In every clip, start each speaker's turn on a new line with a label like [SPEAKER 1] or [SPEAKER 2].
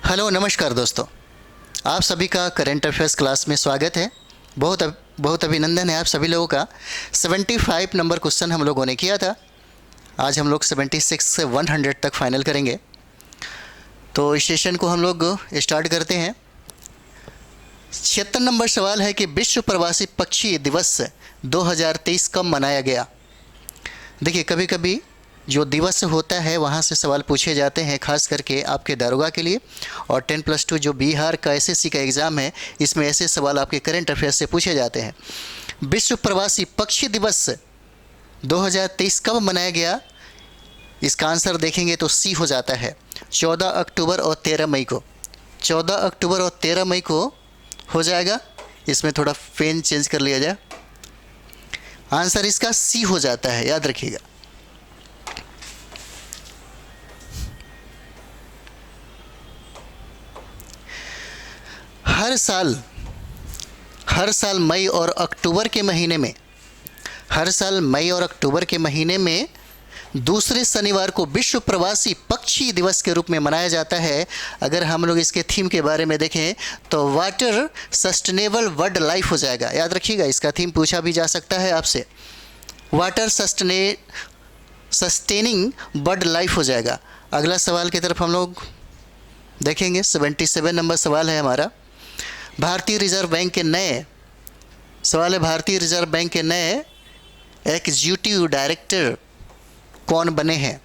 [SPEAKER 1] Hello नमस्कार दोस्तों, आप सभी का करंट अफेयर्स क्लास में स्वागत है। बहुत अभिनंदन है आप सभी लोगों का। 75 नंबर क्वेश्चन हम लोगों ने किया था। आज हम लोग 76 से 100 तक फाइनल करेंगे। तो इस सेशन को हम लोग स्टार्ट करते हैं। 76 नंबर सवाल है कि विश्व प्रवासी पक्षी दिवस 2023 कब मनाया गया। देखिए, कभी कभी जो दिवस होता है वहाँ से सवाल पूछे जाते हैं, खास करके आपके दारोगा के लिए। और 10+2 जो बिहार का एसएससी का एग्ज़ाम है, इसमें ऐसे सवाल आपके करंट अफेयर्स से पूछे जाते हैं। विश्व प्रवासी पक्षी दिवस 2023 कब मनाया गया, इसका आंसर देखेंगे तो सी हो जाता है 14 अक्टूबर और 13 मई को। 14 अक्टूबर और 13 मई को हो जाएगा। इसमें थोड़ा पेन चेंज कर लिया जाए, आंसर इसका सी हो जाता है, याद रखिएगा। हर साल मई और अक्टूबर के महीने में दूसरे शनिवार को विश्व प्रवासी पक्षी दिवस के रूप में मनाया जाता है। अगर हम लोग इसके थीम के बारे में देखें तो वाटर सस्टेनेबल वर्ल्ड लाइफ हो जाएगा। याद रखिएगा, इसका थीम पूछा भी जा सकता है आपसे। वाटर सस्टेनिंग वर्ल्ड लाइफ हो जाएगा। अगला सवाल की तरफ हम लोग देखेंगे। 77 नंबर सवाल है हमारा। भारतीय रिजर्व बैंक के नए एग्जीक्यूटिव डायरेक्टर कौन बने हैं।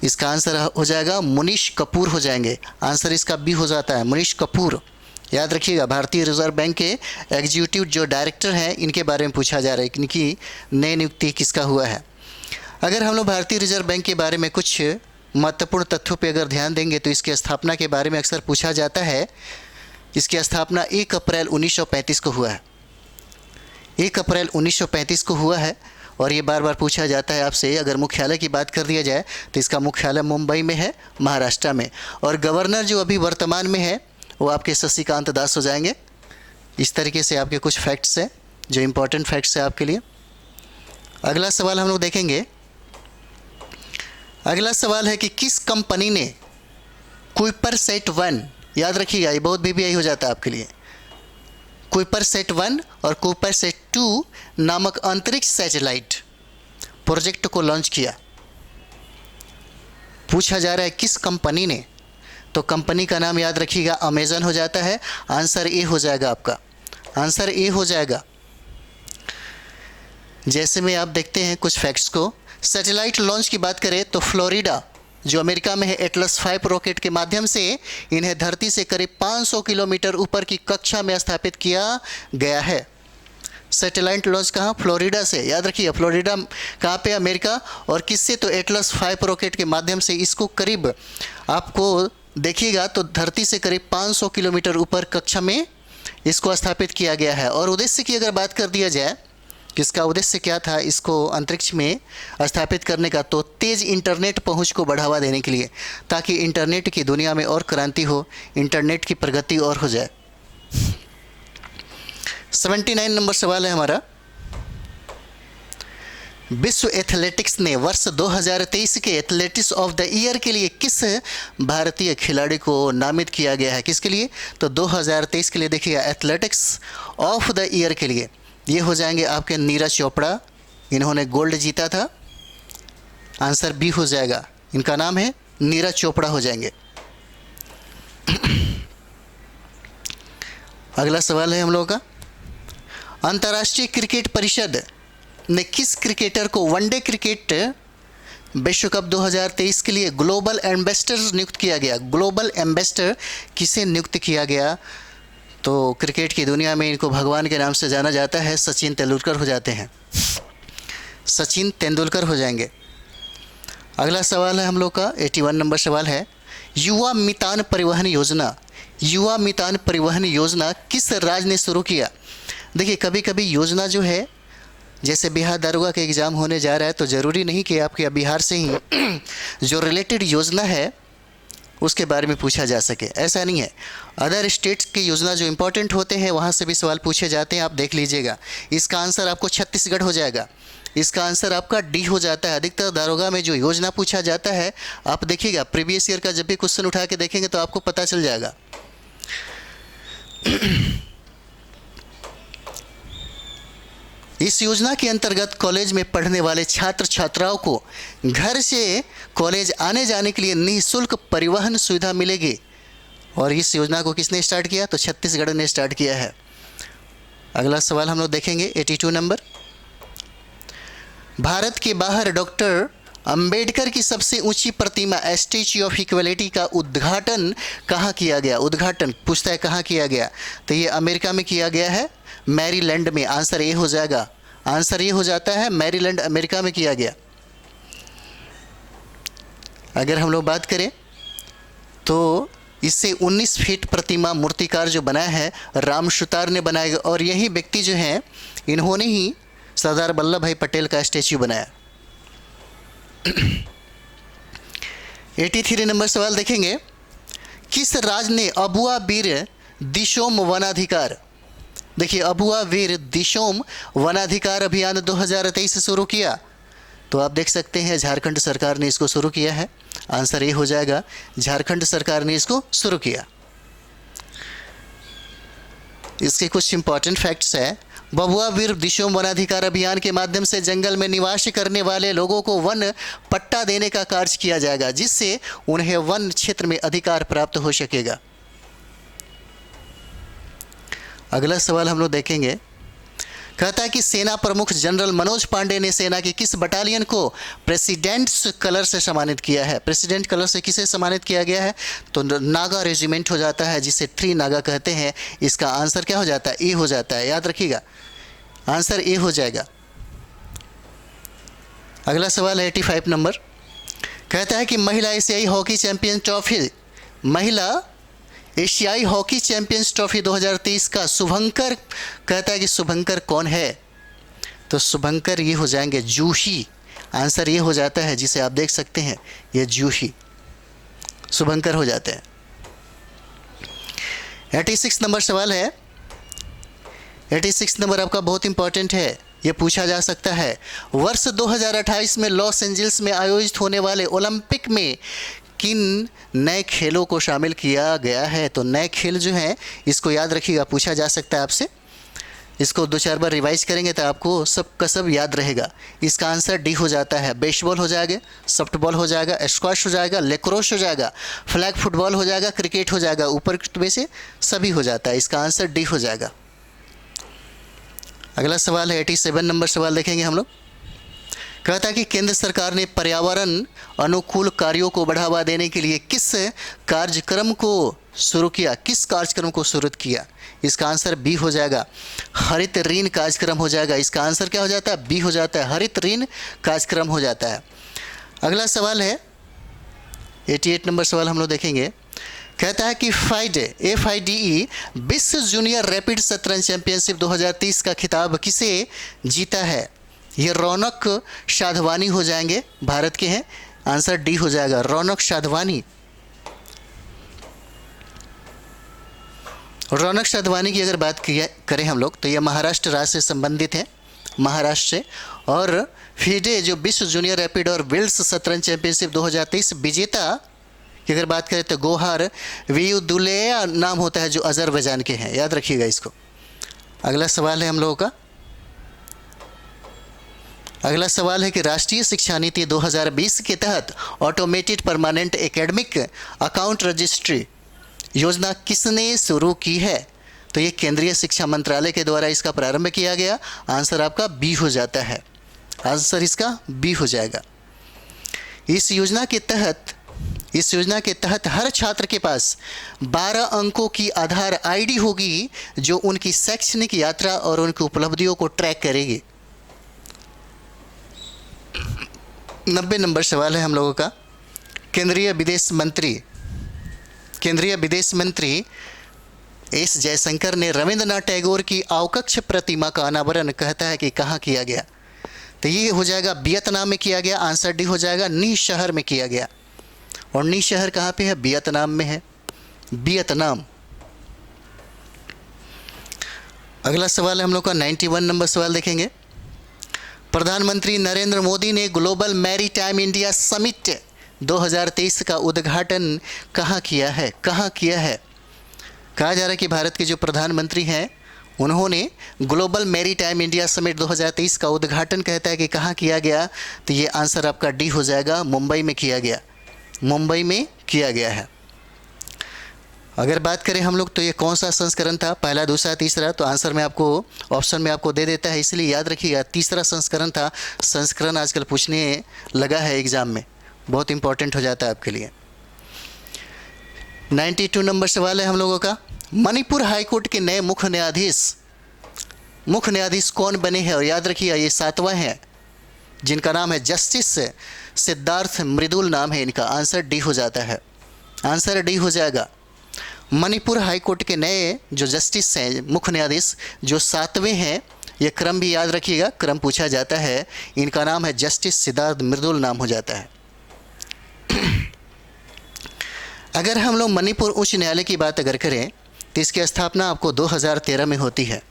[SPEAKER 1] इसका आंसर हो जाएगा मुनीश कपूर हो जाएंगे। आंसर इसका बी हो जाता है, मुनीश कपूर। याद रखिएगा, भारतीय रिजर्व बैंक के एग्जीक्यूटिव जो डायरेक्टर हैं, इनके बारे में पूछा जा रहा है कि इनकी नई नियुक्ति किसका हुआ है। अगर हम लोग भारतीय रिजर्व बैंक के बारे में कुछ महत्वपूर्ण तथ्यों पर अगर ध्यान देंगे तो इसकी स्थापना के बारे में अक्सर पूछा जाता है। इसकी स्थापना 1 अप्रैल 1935 को हुआ है। 1 अप्रैल 1935 को हुआ है। और ये बार बार पूछा जाता है आपसे। अगर मुख्यालय की बात कर दिया जाए तो इसका मुख्यालय मुंबई में है, महाराष्ट्र में। और गवर्नर जो अभी वर्तमान में है वो आपके शशिकांत दास हो जाएंगे। इस तरीके से आपके कुछ फैक्ट्स हैं जो इम्पोर्टेंट फैक्ट्स हैं आपके लिए। अगला सवाल हम लोग देखेंगे। अगला सवाल है कि किस कंपनी ने कुइपरसैट 1, याद रखिएगा ये बहुत भी हो जाता है आपके लिए, कुइपरसैट 1 और कुइपरसैट 2 नामक अंतरिक्ष सैटेलाइट प्रोजेक्ट को लॉन्च किया। पूछा जा रहा है किस कंपनी ने, तो कंपनी का नाम याद रखिएगा अमेजन हो जाता है। आंसर ए हो जाएगा आपका, आंसर ए हो जाएगा। जैसे में आप देखते हैं कुछ फैक्ट्स को। सैटेलाइट लॉन्च की बात करें तो फ्लोरिडा जो अमेरिका में है, एटलस 5 रॉकेट के माध्यम से इन्हें धरती से करीब 500 किलोमीटर ऊपर की कक्षा में स्थापित किया गया है। सैटेलाइट लॉन्च कहाँ, फ्लोरिडा से। याद रखिए, फ्लोरिडा कहाँ पे, अमेरिका। और किससे, तो एटलस 5 रॉकेट के माध्यम से इसको करीब, आपको देखिएगा तो धरती से करीब 500 किलोमीटर ऊपर कक्षा में इसको स्थापित किया गया है। और उद्देश्य की अगर बात कर दिया जाए, किसका उद्देश्य क्या था इसको अंतरिक्ष में स्थापित करने का, तो तेज़ इंटरनेट पहुंच को बढ़ावा देने के लिए, ताकि इंटरनेट की दुनिया में और क्रांति हो, इंटरनेट की प्रगति और हो जाए। 79 नंबर सवाल है हमारा। विश्व एथलेटिक्स ने वर्ष 2023 के एथलेटिक्स ऑफ द ईयर के लिए किस भारतीय खिलाड़ी को नामित किया गया है। किसके लिए, तो 2023 के लिए देखिएगा एथलेटिक्स ऑफ द ईयर के लिए ये हो जाएंगे आपके नीरज चोपड़ा। इन्होंने गोल्ड जीता था। आंसर बी हो जाएगा, इनका नाम है नीरज चोपड़ा हो जाएंगे। अगला सवाल है हम लोगों का। अंतर्राष्ट्रीय क्रिकेट परिषद ने किस क्रिकेटर को वनडे क्रिकेट विश्व कप 2023 के लिए ग्लोबल एम्बेसडर नियुक्त किया गया। ग्लोबल एम्बेसडर किसे नियुक्त किया गया, तो क्रिकेट की दुनिया में इनको भगवान के नाम से जाना जाता है, सचिन तेंदुलकर हो जाते हैं। सचिन तेंदुलकर हो जाएंगे। अगला सवाल है हम लोग का 81 नंबर सवाल है। युवा मितान परिवहन योजना किस राज्य ने शुरू किया। देखिए, कभी कभी योजना जो है, जैसे बिहार दारोगा के एग्ज़ाम होने जा रहा है तो ज़रूरी नहीं कि आपके बिहार से ही जो रिलेटेड योजना है उसके बारे में पूछा जा सके, ऐसा नहीं है। अदर स्टेट्स की योजना जो इम्पोर्टेंट होते हैं वहाँ से भी सवाल पूछे जाते हैं, आप देख लीजिएगा। इसका आंसर आपको छत्तीसगढ़ हो जाएगा। इसका आंसर आपका डी हो जाता है। अधिकतर दारोगा में जो योजना पूछा जाता है, आप देखिएगा प्रीवियस ईयर का जब भी क्वेश्चन उठा के देखेंगे तो आपको पता चल जाएगा। इस योजना के अंतर्गत कॉलेज में पढ़ने वाले छात्र छात्राओं को घर से कॉलेज आने जाने के लिए निःशुल्क परिवहन सुविधा मिलेगी। और इस योजना को किसने स्टार्ट किया? तो छत्तीसगढ़ ने स्टार्ट किया है। अगला सवाल हम लोग देखेंगे 82 नंबर। भारत के बाहर डॉक्टर अंबेडकर की सबसे ऊंची प्रतिमा स्टैच्यू ऑफ इक्वलिटी का उद्घाटन कहाँ किया गया? उद्घाटन पूछता है कहाँ किया गया, तो ये अमेरिका में किया गया है, मैरीलैंड में। आंसर ए हो जाएगा। आंसर ये हो जाता है मैरीलैंड, अमेरिका में किया गया। अगर हम लोग बात करें तो इससे 19 फीट प्रतिमा मूर्तिकार जो बनाया है राम सुतार ने बनाया, और यही व्यक्ति जो हैं इन्होंने ही सरदार वल्लभ भाई पटेल का स्टैच्यू बनाया। 83 नंबर सवाल देखेंगे। किस राज्य ने अबुआ वीर दिशोम वनाधिकार, देखिए अबुआ वीर दिशोम वनाधिकार अभियान 2023 से शुरू किया? तो आप देख सकते हैं झारखंड सरकार ने इसको शुरू किया है। आंसर ए हो जाएगा, झारखंड सरकार ने इसको शुरू किया। इसके कुछ इंपॉर्टेंट फैक्ट्स है। बबुआ वीर दिशोम वनाधिकार अभियान के माध्यम से जंगल में निवास करने वाले लोगों को वन पट्टा देने का कार्य किया जाएगा, जिससे उन्हें वन क्षेत्र में अधिकार प्राप्त हो सकेगा। अगला सवाल हम लोग देखेंगे। कहता है कि सेना प्रमुख जनरल मनोज पांडे ने सेना की किस बटालियन को प्रेसिडेंट्स कलर से सम्मानित किया है? प्रेसिडेंट कलर से किसे सम्मानित किया गया है? तो नागा रेजिमेंट हो जाता है, जिसे 3 नागा कहते हैं। इसका आंसर क्या हो जाता है? ए हो जाता है। याद रखिएगा, आंसर ए हो जाएगा। अगला सवाल है 85 नंबर। कहता है कि महिला एशियाई हॉकी चैंपियन ट्रॉफी, महिला एशियाई हॉकी चैंपियंस ट्रॉफी 2023 का शुभंकर, कहता है कि शुभंकर कौन है? तो शुभंकर ये हो जाएंगे जूही। आंसर ये हो जाता है, जिसे आप देख सकते हैं, ये जूही शुभंकर हो जाते हैं। 86 नंबर सवाल है। 86 नंबर आपका बहुत इंपॉर्टेंट है, ये पूछा जा सकता है। वर्ष 2028 में लॉस एंजल्स में आयोजित होने वाले ओलंपिक में किन नए खेलों को शामिल किया गया है? तो नए खेल जो हैं इसको याद रखिएगा, पूछा जा सकता है आपसे। इसको 2-4 बार रिवाइज करेंगे तो आपको सब का सब याद रहेगा। इसका आंसर डी हो जाता है। बेसबॉल हो जाएगा, सॉफ्टबॉल हो जाएगा, स्क्वैश हो जाएगा, लेक्रोस हो जाएगा, फ्लैग फुटबॉल हो जाएगा, क्रिकेट हो जाएगा। ऊपर में से सभी हो जाता है। इसका आंसर डी हो जाएगा। अगला सवाल है 87 नंबर सवाल देखेंगे हम लोग। कहता है कि केंद्र सरकार ने पर्यावरण अनुकूल कार्यों को बढ़ावा देने के लिए किस कार्यक्रम को शुरू किया? किस कार्यक्रम को शुरू किया? इसका आंसर बी हो जाएगा, हरित ऋण कार्यक्रम हो जाएगा। इसका आंसर क्या हो जाता है? बी हो जाता है, हरित ऋण कार्यक्रम हो जाता है। अगला सवाल है 88 नंबर सवाल हम लोग देखेंगे। कहता है कि FIDE विश्व जूनियर रैपिड शतरंज चैंपियनशिप 2023 का खिताब किसे जीता है? ये रौनक साधवानी हो जाएंगे, भारत के हैं। आंसर डी हो जाएगा, रौनक साधवानी। रौनक साधवानी की अगर बात करें हम लोग तो ये महाराष्ट्र राज्य से संबंधित हैं, महाराष्ट्र से। और FIDE जो विश्व जूनियर रैपिड और विल्स शतरंज चैंपियनशिप 2023 विजेता की अगर बात करें तो गोहार वियुदुलेया नाम होता है, जो अजरबैजान के हैं। याद रखिएगा इसको। अगला सवाल है हम लोगों का। अगला सवाल है कि राष्ट्रीय शिक्षा नीति 2020 के तहत automated permanent academic account registry योजना किसने शुरू की है? तो ये केंद्रीय शिक्षा मंत्रालय के द्वारा इसका प्रारंभ किया गया। आंसर आपका बी हो जाता है। आंसर इसका बी हो जाएगा। इस योजना के तहत हर छात्र के पास 12 अंकों की आधार ID होगी, जो उनकी शैक्षणिक यात्रा और उनकी उपलब्धियों को ट्रैक करेगी। 90 नंबर सवाल है हम लोगों का। केंद्रीय विदेश मंत्री एस जयशंकर ने रविंद्रनाथ टैगोर की अवकक्ष प्रतिमा का अनावरण, कहता है कि कहाँ किया गया? तो ये हो जाएगा वियतनाम में किया गया। आंसर डी हो जाएगा, नी शहर में किया गया। और नी शहर कहाँ पे है? वियतनाम में है, वियतनाम। अगला सवाल है हम लोग का 91 नंबर सवाल देखेंगे। प्रधानमंत्री नरेंद्र मोदी ने ग्लोबल मैरीटाइम इंडिया समिट 2023 का उद्घाटन कहाँ किया है? कहाँ किया है? कहा जा रहा है कि भारत के जो प्रधानमंत्री हैं उन्होंने ग्लोबल मैरीटाइम इंडिया समिट 2023 का उद्घाटन कहता है कि कहाँ किया गया, तो ये आंसर आपका डी हो जाएगा, मुंबई में किया गया। मुंबई में किया गया है। अगर बात करें हम लोग तो ये कौन सा संस्करण था, पहला, दूसरा, तीसरा, तो आंसर में आपको ऑप्शन में आपको दे देता है, इसलिए याद रखिएगा तीसरा संस्करण था। संस्करण आजकल पूछने लगा है एग्ज़ाम में, बहुत इंपॉर्टेंट हो जाता है आपके लिए। 92 नंबर सवाल है हम लोगों का। मणिपुर हाईकोर्ट के नए मुख्य न्यायाधीश कौन बने हैं? और याद रखिए ये 7वां है जिनका नाम है जस्टिस सिद्धार्थ मृदुल नाम है इनका। आंसर डी हो जाता है, आंसर डी हो जाएगा। मणिपुर हाईकोर्ट के नए जो जस्टिस हैं, मुख्य न्यायाधीश, जो 7वें हैं, ये क्रम भी याद रखिएगा, क्रम पूछा जाता है। इनका नाम है जस्टिस सिद्धार्थ मृदुल नाम हो जाता है। अगर हम लोग मणिपुर उच्च न्यायालय की बात अगर करें तो इसकी स्थापना आपको 2013 में होती है।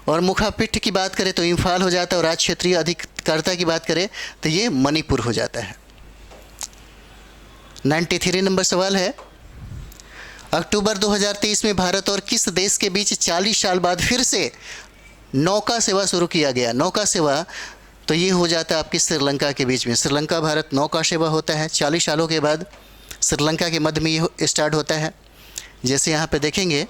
[SPEAKER 1] और मुखापीठ की बात करें तो इम्फाल हो जाता है, और राज्य क्षेत्रीय अधिकर्ता की बात करें तो ये मणिपुर हो जाता है। 93 नंबर सवाल है। अक्टूबर 2023 में भारत और किस देश के बीच 40 साल बाद फिर से नौका सेवा शुरू किया गया? नौका सेवा तो ये हो जाता है आपकी श्रीलंका के बीच में। श्रीलंका भारत नौका सेवा होता है 40 सालों के बाद, श्रीलंका के मध्य में ये स्टार्ट होता है। जैसे यहाँ पे देखेंगे,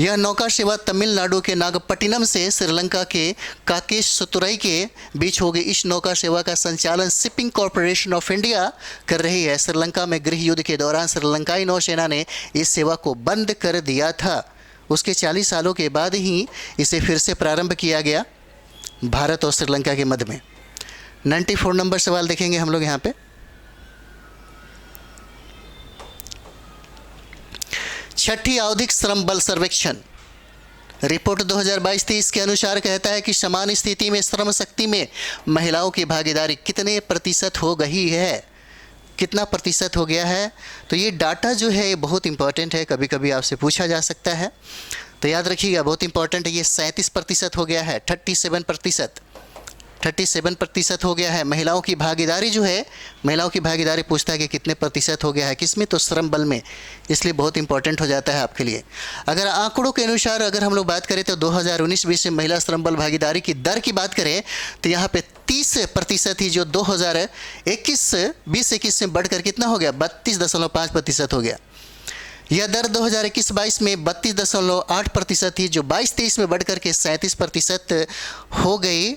[SPEAKER 1] यह नौका सेवा तमिलनाडु के नागपट्टिनम से श्रीलंका के काकेशतुरई के बीच होगी। इस नौका सेवा का संचालन शिपिंग कॉरपोरेशन ऑफ इंडिया कर रही है। श्रीलंका में गृह युद्ध के दौरान श्रीलंकाई नौसेना ने इस सेवा को बंद कर दिया था। उसके 40 सालों के बाद ही इसे फिर से प्रारंभ किया गया भारत और श्रीलंका के मध्य में। 94 नंबर सवाल देखेंगे हम लोग यहाँ पे। छठी आवधिक श्रम बल सर्वेक्षण रिपोर्ट 2022-23 के अनुसार कहता है कि समान स्थिति में श्रम शक्ति में महिलाओं की भागीदारी कितने प्रतिशत हो गई है? कितना प्रतिशत हो गया है? तो ये डाटा जो है ये बहुत इंपॉर्टेंट है, कभी कभी आपसे पूछा जा सकता है, तो याद रखिएगा बहुत इंपॉर्टेंट है। ये 37% हो गया है, 37% हो गया है। महिलाओं की भागीदारी जो है, महिलाओं की भागीदारी पूछता है कि कितने प्रतिशत हो गया है, किसमें? तो श्रम बल में, इसलिए बहुत इंपॉर्टेंट हो जाता है आपके लिए। अगर आंकड़ों के अनुसार अगर हम लोग बात करें तो 2019-20 में महिला श्रम बल भागीदारी की दर की बात करें तो यहाँ पे 30% ही जो 2021-20 में बढ़कर कितना हो गया? 32.5% हो गया। यह दर 2021-22 में 32.8% थी, जो 22-23 में बढ़कर के 37% हो गई।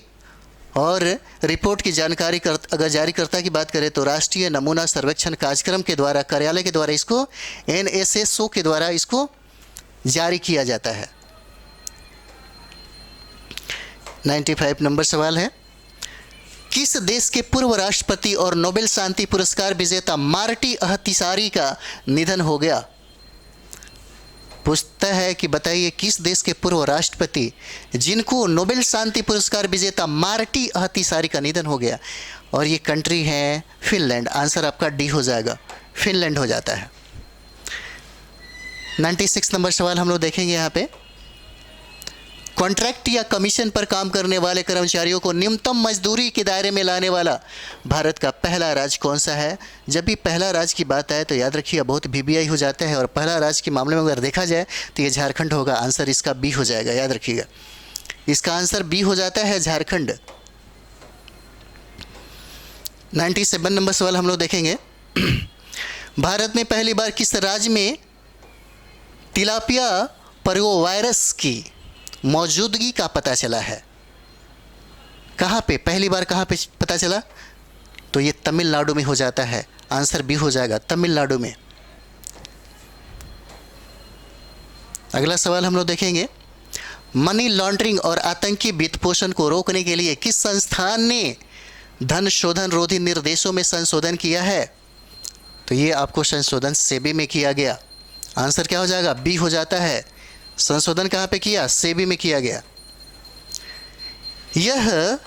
[SPEAKER 1] और रिपोर्ट की जानकारी अगर जारीकर्ता की बात करें तो राष्ट्रीय नमूना सर्वेक्षण कार्यक्रम के द्वारा, कार्यालय के द्वारा इसको NSSO के द्वारा इसको जारी किया जाता है। 95 नंबर सवाल है। किस देश के पूर्व राष्ट्रपति और नोबेल शांति पुरस्कार विजेता मार्टी अहतिसारी का निधन हो गया? पूछता है कि बताइए किस देश के पूर्व राष्ट्रपति जिनको नोबेल शांति पुरस्कार विजेता मार्टी अहतिसारी का निधन हो गया? और ये कंट्री है फिनलैंड। आंसर आपका डी हो जाएगा, फिनलैंड हो जाता है। 96 नंबर सवाल हम लोग देखेंगे यहाँ पे। कॉन्ट्रैक्ट या कमीशन पर काम करने वाले कर्मचारियों को न्यूनतम मजदूरी के दायरे में लाने वाला भारत का पहला राज्य कौन सा है? जब भी पहला राज्य की बात आए तो याद रखिए बहुत VBI हो जाता है, और पहला राज्य के मामले में अगर देखा जाए तो ये झारखंड होगा। आंसर इसका बी हो जाएगा, याद रखिएगा इसका आंसर बी हो जाता है, झारखंड। 97 नंबर सवाल हम लोग देखेंगे। भारत में पहली बार किस राज्य में तिलापिया पर्वोवायरस की मौजूदगी का पता चला है? कहाँ पे पहली बार, कहाँ पे पता चला? तो ये तमिलनाडु में हो जाता है। आंसर बी हो जाएगा, तमिलनाडु में। अगला सवाल हम लोग देखेंगे। मनी लॉन्ड्रिंग और आतंकी वित्तपोषण को रोकने के लिए किस संस्थान ने धन शोधन रोधी निर्देशों में संशोधन किया है? तो ये आपको संशोधन सेबी में किया गया। आंसर क्या हो जाएगा? बी हो जाता है। संशोधन कहाँ पे किया? सेबी में किया गया। यह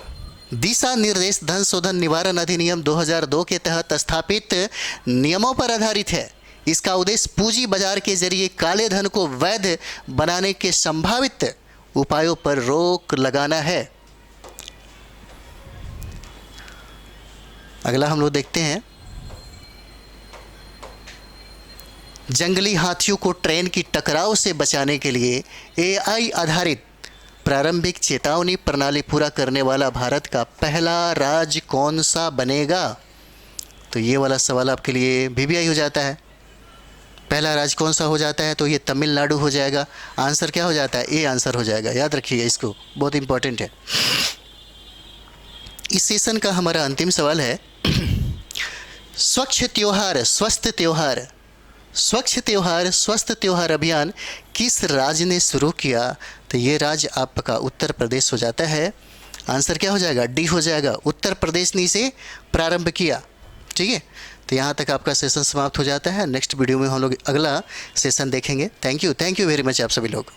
[SPEAKER 1] दिशा निर्देश धन शोधन निवारण अधिनियम 2002 के तहत स्थापित नियमों पर आधारित है। इसका उद्देश्य पूंजी बाजार के जरिए काले धन को वैध बनाने के संभावित उपायों पर रोक लगाना है। अगला हम लोग देखते हैं, जंगली हाथियों को ट्रेन की टकराव से बचाने के लिए एआई आधारित प्रारंभिक चेतावनी प्रणाली पूरा करने वाला भारत का पहला राज्य कौन सा बनेगा? तो ये वाला सवाल आपके लिए वीवीआई हो जाता है। पहला राज्य कौन सा हो जाता है? तो ये तमिलनाडु हो जाएगा। आंसर क्या हो जाता है? ए आंसर हो जाएगा। याद रखिएगा इसको, बहुत इंपॉर्टेंट है। इस सेशन का हमारा अंतिम सवाल है, स्वच्छ त्योहार स्वस्थ त्योहार स्वस्थ त्योहार अभियान किस राज्य ने शुरू किया? तो ये राज्य आपका उत्तर प्रदेश हो जाता है। आंसर क्या हो जाएगा? डी हो जाएगा। उत्तर प्रदेश ने इसे प्रारंभ किया। ठीक है, तो यहाँ तक आपका सेशन समाप्त हो जाता है। नेक्स्ट वीडियो में हम लोग अगला सेशन देखेंगे। थैंक यू वेरी मच आप सभी लोग।